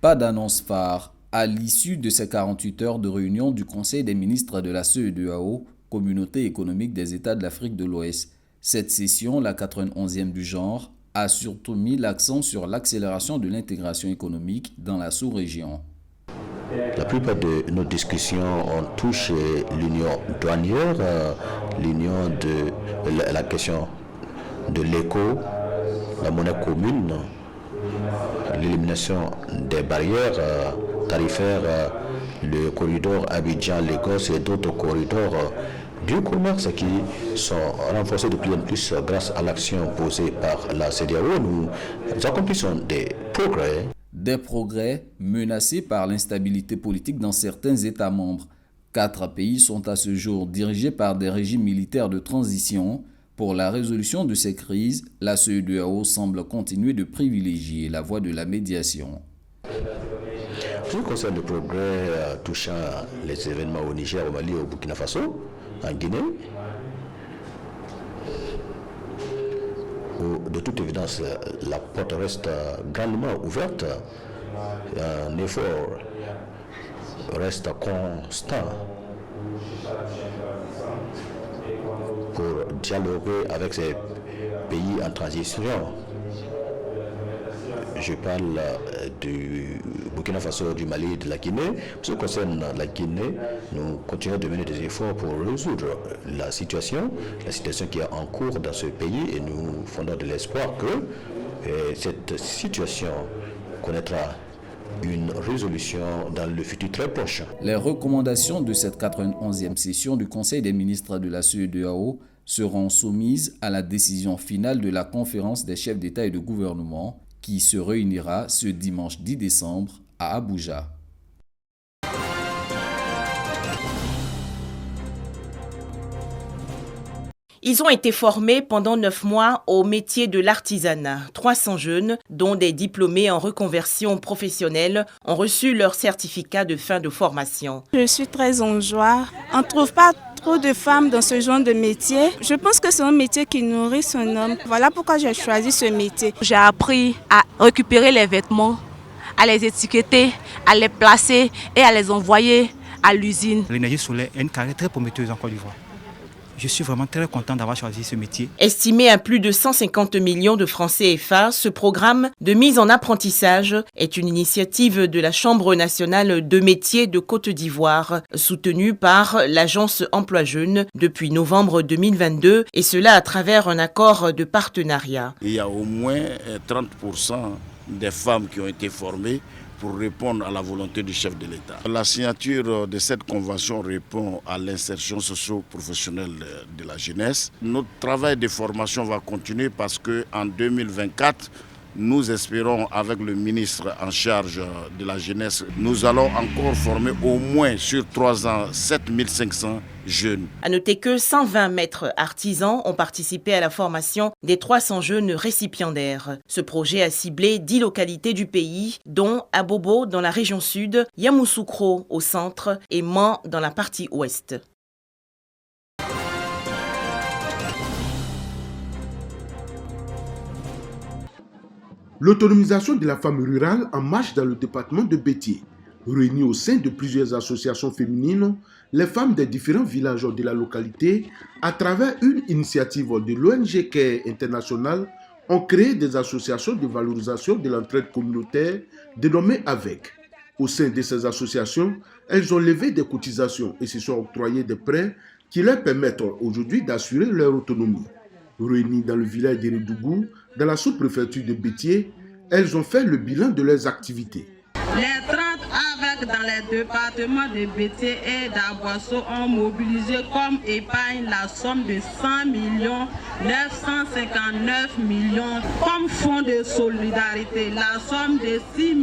Pas d'annonce phare. À l'issue de ces 48 heures de réunion du Conseil des ministres de la CEDEAO, Communauté économique des États de l'Afrique de l'Ouest, cette session, la 91e du genre, a surtout mis l'accent sur l'accélération de l'intégration économique dans la sous-région. La plupart de nos discussions ont touché l'union douanière, l'union de la question de l'éco, la monnaie commune, l'élimination des barrières tarifaires, le corridor Abidjan-Lagos et d'autres corridors du commerce qui sont renforcés de plus en plus grâce à l'action posée par la CEDEAO. Nous accomplissons des progrès. Des progrès menacés par l'instabilité politique dans certains États membres. 4 pays sont à ce jour dirigés par des régimes militaires de transition. Pour la résolution de ces crises, la CEDEAO semble continuer de privilégier la voie de la médiation. En ce qui concerne le progrès touchant les événements au Niger, au Mali, au Burkina Faso, en Guinée, où de toute évidence la porte reste grandement ouverte, un effort reste constant pour dialoguer avec ces pays en transition. Je parle du Burkina Faso, du Mali et de la Guinée. Pour ce qui concerne la Guinée, nous continuons de mener des efforts pour résoudre la situation qui est en cours dans ce pays et nous fondons de l'espoir que cette situation connaîtra une résolution dans le futur très proche. Les recommandations de cette 91e session du Conseil des ministres de la CEDEAO seront soumises à la décision finale de la conférence des chefs d'État et de gouvernement qui se réunira ce dimanche 10 décembre à Abuja. Ils ont été formés pendant 9 mois au métier de l'artisanat. 300 jeunes, dont des diplômés en reconversion professionnelle, ont reçu leur certificat de fin de formation. Je suis très en joie. On ne trouve pas trop de femmes dans ce genre de métier. Je pense que c'est un métier qui nourrit son homme. Voilà pourquoi j'ai choisi ce métier. J'ai appris à récupérer les vêtements, à les étiqueter, à les placer et à les envoyer à l'usine. L'énergie solaire est une carrière très prometteuse en Côte d'Ivoire. Je suis vraiment très content d'avoir choisi ce métier. Estimé à plus de 150 millions de francs CFA, ce programme de mise en apprentissage est une initiative de la Chambre nationale de métiers de Côte d'Ivoire, soutenue par l'Agence Emploi Jeunes depuis novembre 2022, et cela à travers un accord de partenariat. Il y a au moins 30% des femmes qui ont été formées pour répondre à la volonté du chef de l'État. La signature de cette convention répond à l'insertion socio-professionnelle de la jeunesse. Notre travail de formation va continuer parce qu'en 2024, nous espérons, avec le ministre en charge de la jeunesse, nous allons encore former au moins sur 3 ans 7500 jeunes. À noter que 120 maîtres artisans ont participé à la formation des 300 jeunes récipiendaires. Ce projet a ciblé 10 localités du pays, dont Abobo dans la région sud, Yamoussoukro au centre et Man dans la partie ouest. L'autonomisation de la femme rurale en marche dans le département de Bétié. Réunies au sein de plusieurs associations féminines, les femmes des différents villages de la localité, à travers une initiative de l'ONG Care International, ont créé des associations de valorisation de l'entraide communautaire dénommées AVEC. Au sein de ces associations, elles ont levé des cotisations et se sont octroyées des prêts qui leur permettent aujourd'hui d'assurer leur autonomie. Réunies dans le village de Redougou, dans la sous-préfecture de Bétié, elles ont fait le bilan de leurs activités. Les 30 AVEC dans les départements de Bétié et d'Aboisseau ont mobilisé comme épargne la somme de 100 959 millions. Comme fonds de solidarité, la somme de 6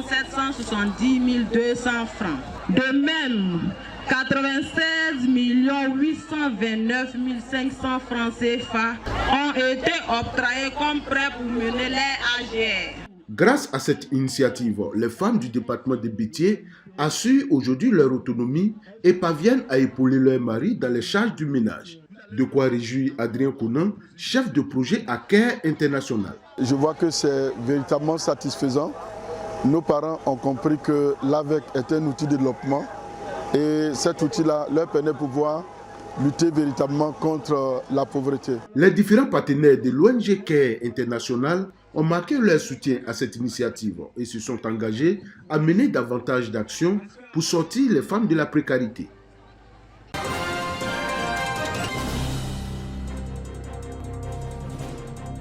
770 200 francs. De même, 96 829 500 francs CFA ont été octroyés comme prêt pour mener les AGR. Grâce à cette initiative, les femmes du département de Bétié assurent aujourd'hui leur autonomie et parviennent à épauler leur mari dans les charges du ménage. De quoi réjouir Adrien Conan, chef de projet à Care International. Je vois que c'est véritablement satisfaisant nos parents ont compris que l'AVEC est un outil de développement et cet outil-là leur permet de pouvoir lutter véritablement contre la pauvreté. Les différents partenaires de l'ONG CARE International ont marqué leur soutien à cette initiative et se sont engagés à mener davantage d'actions pour sortir les femmes de la précarité.